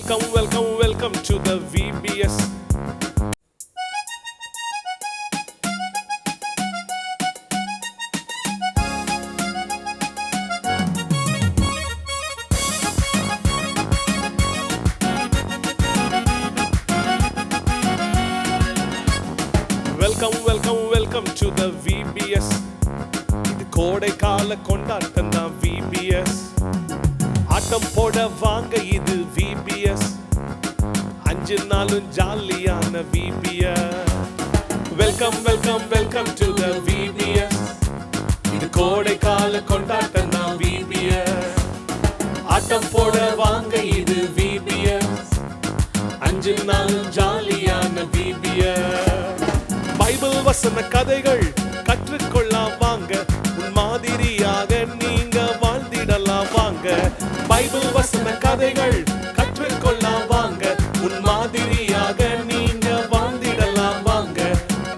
Welcome to the VBS. Welcome to the VBS. இது கோடை கால கொண்டாட்டம் தான் VBS. ஆட்டம் போட வாங்க இது VBS. 5 நாளும் ஜாலியான VBS. Welcome to the VBS. இது கோடை கால கொண்டாட்டம் தான் VBS. ஆட்டம் போட வாங்க இது VBS. 5 நாளும் ஜாலியான VBS. பைபிள் வசன கதைகள் கற்றுக்கொள்ளலாம் வாங்க, உன் மாதிரியாக நீங்க வாழ்ந்திடலாம் வாங்க. பைபிள் வசன கதைகள் கற்றுக்கொள்ளலாம் வாங்க, உன் மாதிரியாக நீங்க வாழ்ந்திடலாம் வாங்க.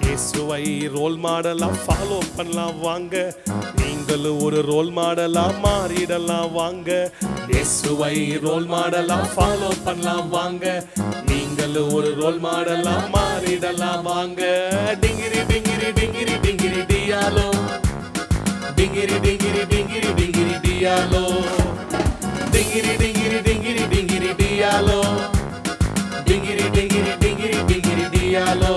இயேசுவை ரோல் மாடலா ஃபாலோ பண்ணலாம் வாங்க, நீங்களும் ஒரு ரோல் மாடலா மாறிடலாம் வாங்க. இயேசுவை ரோல் மாடலா ஃபாலோ பண்ணலாம் வாங்க, நீங்களும் ஒரு ரோல் மாடலா மாறிடலாம் வாங்க. டிங்கிரி டிங்கிரி டிங்கிரி டிங்கிரி டியாலோ, டிங்கிரி டிங்கிரி டிங்கிரி டிங்கிரி டியாலோ, டிங்கிரி டிங்கிரி டிங்கிரி டிங்கிரி டியாலோ, டிங்கிரி டிங்கிரி டிங்கிரி டிங்கிரி டியாலோ.